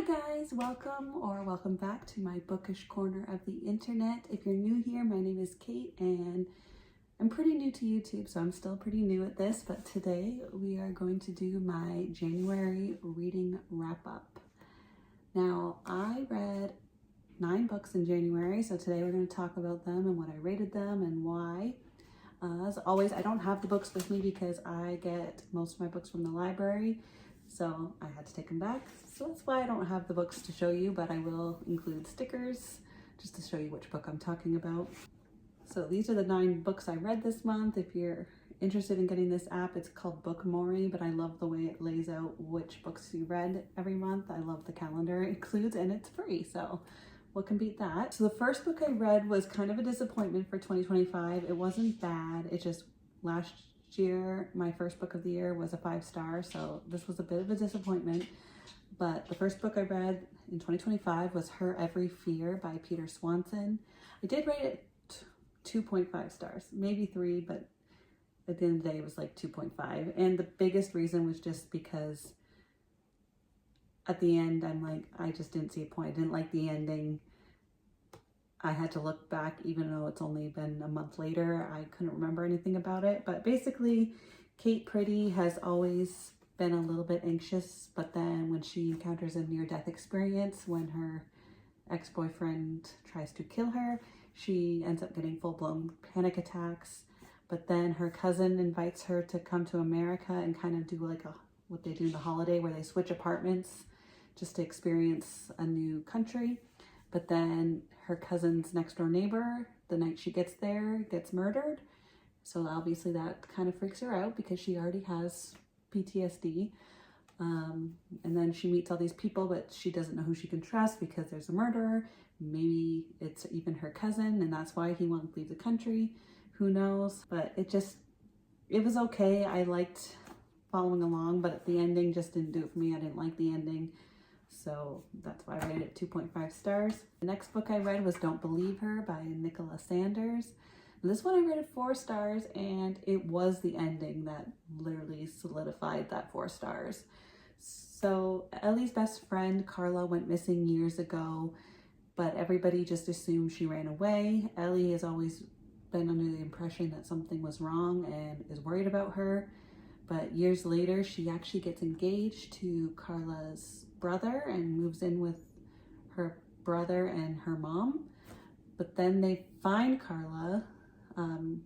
guys, welcome back to my bookish corner of the internet. If you're new here, my name is Kate and I'm pretty new to YouTube, so I'm still pretty new at this, but today we are going to do my January reading wrap up. Now, I read 9 books in January, so today we're going to talk about them and what I rated them and why. As always, I don't have the books with me because I get most of my books from the library, so I had to take them back. So that's why I don't have the books to show you, but I will include stickers just to show you which book I'm talking about. So these are the 9 books I read this month. If you're interested in getting this app, it's called Bookmori, but I love the way it lays out which books you read every month. I love the calendar it includes, and it's free, so what can beat that? So the first book I read was kind of a disappointment for 2025. It wasn't bad, it just last year, my first book of the year was a 5-star, so this was a bit of a disappointment. But the first book I read in 2025 was Her Every Fear by Peter Swanson. I did rate it 2.5 stars, maybe 3, but at the end of the day it was like 2.5. And the biggest reason was just because at the end I'm like, I just didn't see a point. I didn't like the ending. I had to look back, even though it's only been a month later. I couldn't remember anything about it. But basically, Kate Priddy has always been a little bit anxious, but then when she encounters a near-death experience, when her ex-boyfriend tries to kill her, she ends up getting full-blown panic attacks. But then her cousin invites her to come to America and kind of do like what they do in the holiday where they switch apartments just to experience a new country. But then her cousin's next door neighbor, the night she gets there, gets murdered. So obviously that kind of freaks her out because she already has PTSD. And then she meets all these people, but she doesn't know who she can trust because there's a murderer. Maybe it's even her cousin and that's why he won't leave the country. Who knows? But it was okay. I liked following along, but the ending just didn't do it for me. I didn't like the ending. So that's why I rated it 2.5 stars. The next book I read was Don't Believe Her by Nicola Sanders. This one I rated 4 stars, and it was the ending that literally solidified that 4 stars. So Ellie's best friend Carla went missing years ago, but everybody just assumed she ran away. Ellie has always been under the impression that something was wrong and is worried about her. But years later, she actually gets engaged to Carla's brother and moves in with her brother and her mom. But then they find Carla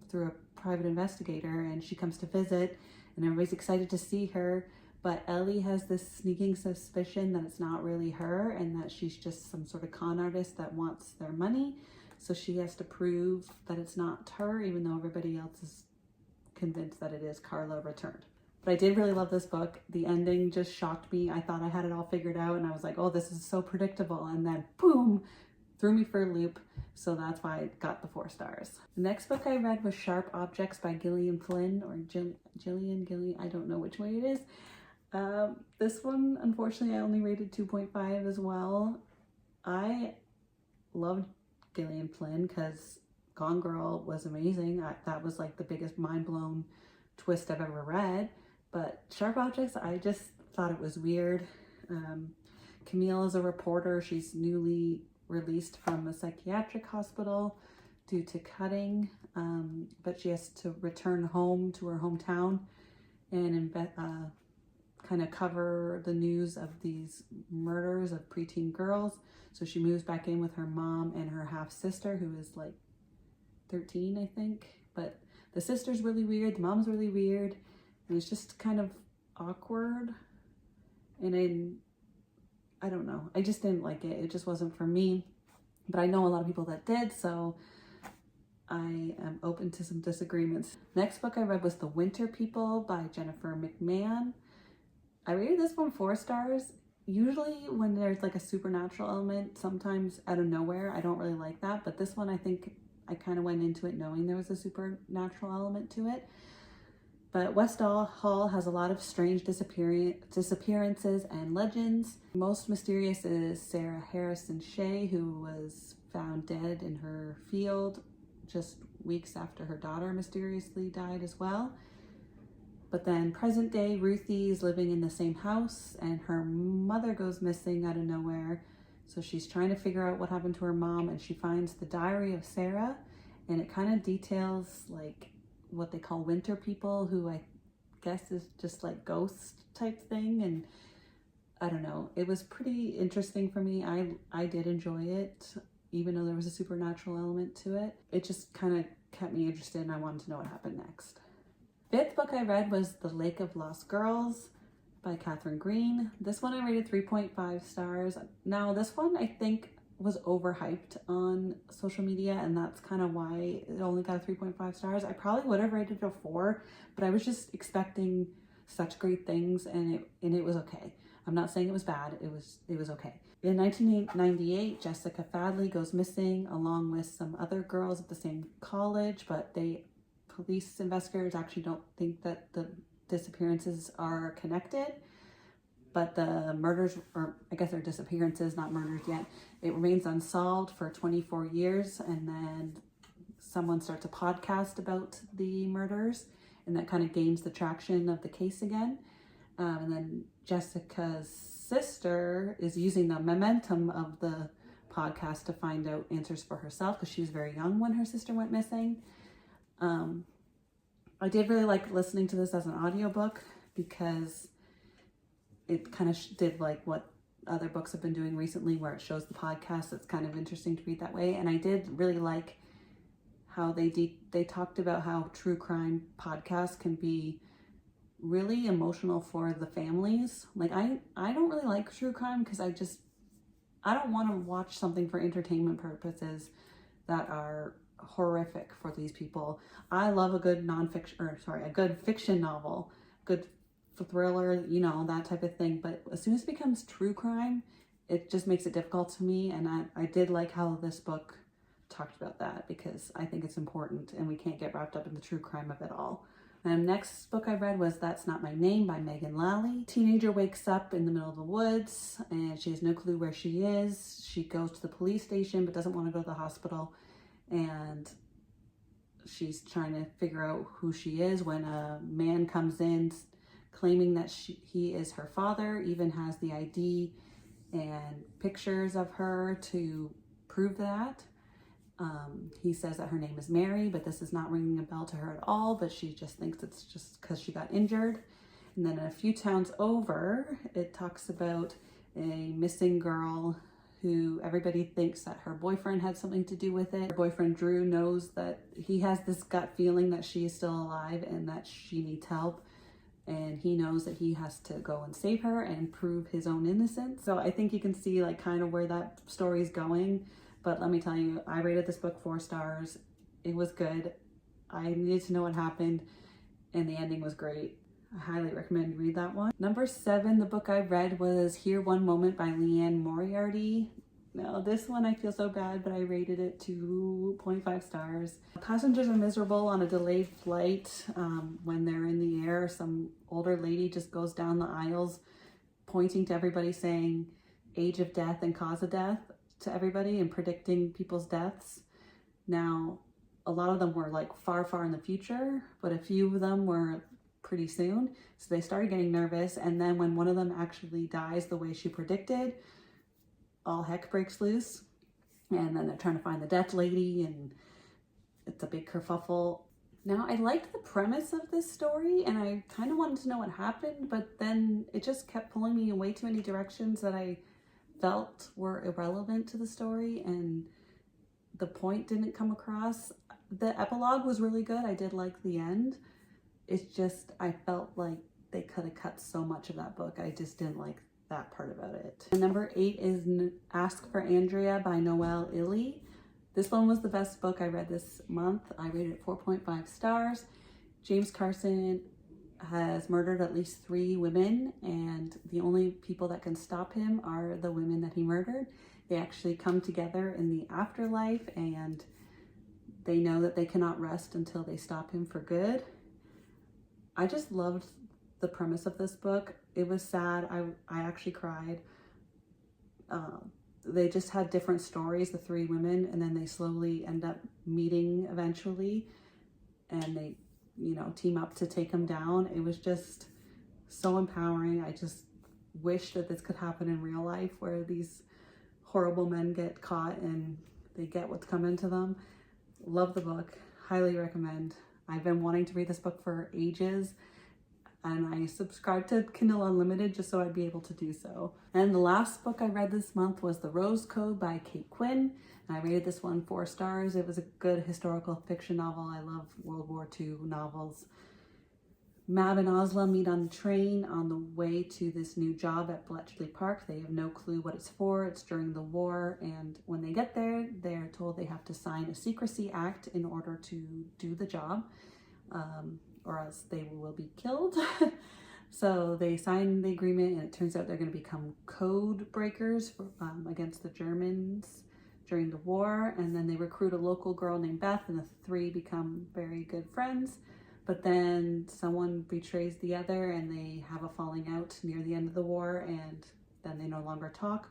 through a private investigator, and she comes to visit and everybody's excited to see her. But Ellie has this sneaking suspicion that it's not really her and that she's just some sort of con artist that wants their money. So she has to prove that it's not her, even though everybody else is convinced that it is Carla returned. But I did really love this book. The ending just shocked me. I thought I had it all figured out and I was like, oh, this is so predictable. And then boom, threw me for a loop. So that's why I got the 4 stars. The next book I read was Sharp Objects by Gillian Flynn, or Gillian, I don't know which way it is. This one, unfortunately, I only rated 2.5 as well. I loved Gillian Flynn because Gone Girl was amazing. That was like the biggest mind-blown twist I've ever read. But Sharp Objects, I just thought it was weird. Camille is a reporter. She's newly released from a psychiatric hospital due to cutting, but she has to return home to her hometown and kind of cover the news of these murders of preteen girls. So she moves back in with her mom and her half-sister, who is like 13, I think. But the sister's really weird, the mom's really weird, and it's just kind of awkward. And I don't know, I just didn't like it. It just wasn't for me, but I know a lot of people that did, so I am open to some disagreements. Next book I read was The Winter People by Jennifer McMahon. I rated this one 4 stars. Usually when there's like a supernatural element, sometimes out of nowhere, I don't really like that, but this one I think I kind of went into it knowing there was a supernatural element to it. But West Hall has a lot of strange disappearances and legends. Most mysterious is Sarah Harrison Shea, who was found dead in her field just weeks after her daughter mysteriously died as well. But then present day, Ruthie's living in the same house and her mother goes missing out of nowhere. So she's trying to figure out what happened to her mom, and she finds the diary of Sarah, and it kind of details like what they call winter people, who I guess is just like ghost type thing. And I don't know, it was pretty interesting for me. I did enjoy it, even though there was a supernatural element to it. It just kind of kept me interested and I wanted to know what happened next. Fifth book I read was The Lake of Lost Girls by Catherine Green. This one I rated 3.5 stars. Now this one I think was overhyped on social media, and that's kind of why it only got a 3.5 stars. I probably would have rated it a 4, but I was just expecting such great things, and it was okay. I'm not saying it was bad, it was okay. In 1998, Jessica Fadley goes missing along with some other girls at the same college, but police investigators actually don't think that the disappearances are connected, but the murders, or I guess they're disappearances, not murders yet, it remains unsolved for 24 years, and then someone starts a podcast about the murders, and that kind of gains the traction of the case again. And then Jessica's sister is using the momentum of the podcast to find out answers for herself, because she was very young when her sister went missing. I did really like listening to this as an audiobook, because it kind of did like what other books have been doing recently, where it shows the podcast. It's kind of interesting to read that way. And I did really like how they talked about how true crime podcasts can be really emotional for the families. Like I don't really like true crime, because I don't want to watch something for entertainment purposes that are horrific for these people. I love a good a good fiction novel, good thriller, you know, that type of thing. But as soon as it becomes true crime, it just makes it difficult to me. And I did like how this book talked about that, because I think it's important and we can't get wrapped up in the true crime of it all. And the next book I read was That's Not My Name by Megan Lally. Teenager wakes up in the middle of the woods and she has no clue where she is. She goes to the police station but doesn't want to go to the hospital, and she's trying to figure out who she is when a man comes in claiming that he is her father, even has the ID and pictures of her to prove that. He says that her name is Mary, but this is not ringing a bell to her at all, but she just thinks it's just because she got injured. And then a few towns over, it talks about a missing girl who everybody thinks that her boyfriend had something to do with it. Her boyfriend Drew knows that he has this gut feeling that she is still alive and that she needs help. And he knows that he has to go and save her and prove his own innocence. So I think you can see like kind of where that story is going. But let me tell you, I rated this book 4 stars. It was good. I needed to know what happened, and the ending was great. I highly recommend you read that one. Number 7, the book I read was Here One Moment by Leanne Moriarty. Now this one I feel so bad, but I rated it 2.5 stars. Passengers are miserable on a delayed flight. When they're in the air, some older lady just goes down the aisles pointing to everybody saying age of death and cause of death to everybody and predicting people's deaths. Now, a lot of them were like far in the future, but a few of them were pretty soon. So they started getting nervous. And then when one of them actually dies the way she predicted, all heck breaks loose. And then they're trying to find the death lady, and it's a big kerfuffle. Now, I liked the premise of this story and I kind of wanted to know what happened, but then it just kept pulling me in way too many directions that I felt were irrelevant to the story, and the point didn't come across. The epilogue was really good. I did like the end. It's just, I felt like they could have cut so much of that book. I just didn't like that part about it. And number 8 is Ask for Andrea by Noelle Illy. This one was the best book I read this month. I rated it 4.5 stars. James Carson has murdered at least 3 women, and the only people that can stop him are the women that he murdered. They actually come together in the afterlife, and they know that they cannot rest until they stop him for good. I just loved the premise of this book. It was sad. I actually cried. They just had different stories, the 3 women, and then they slowly end up meeting eventually, and you know, team up to take him down. It was just so empowering. I just wish that this could happen in real life, where these horrible men get caught and they get what's coming to them. Love the book, highly recommend. I've been wanting to read this book for ages, and I subscribed to Kindle Unlimited just so I'd be able to do so. And the last book I read this month was The Rose Code by Kate Quinn. I rated this one 4 stars. It was a good historical fiction novel. I love World War II novels. Mab and Osla meet on the train on the way to this new job at Bletchley Park. They have no clue what it's for. It's during the war, and when they get there, they're told they have to sign a secrecy act in order to do the job, or else they will be killed. So they sign the agreement, and it turns out they're going to become code breakers against the Germans during the war. And then they recruit a local girl named Beth, and the 3 become very good friends. But then someone betrays the other, and they have a falling out near the end of the war, and then they no longer talk.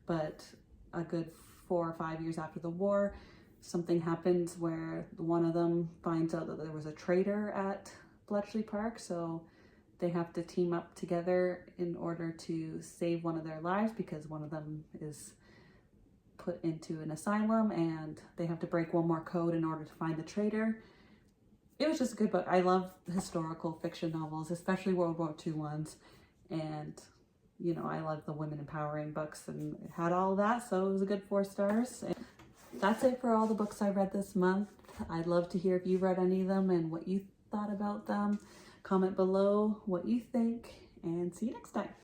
But a good 4 or 5 years after the war, something happens where one of them finds out that there was a traitor at Bletchley Park, so they have to team up together in order to save one of their lives, because one of them is put into an asylum, and they have to break one more code in order to find the traitor. It was just a good book. I love historical fiction novels, especially World War II ones. And, you know, I love the women empowering books, and it had all of that. So it was a good 4 stars. And that's it for all the books I read this month. I'd love to hear if you read any of them and what you thought about them. Comment below what you think, and see you next time.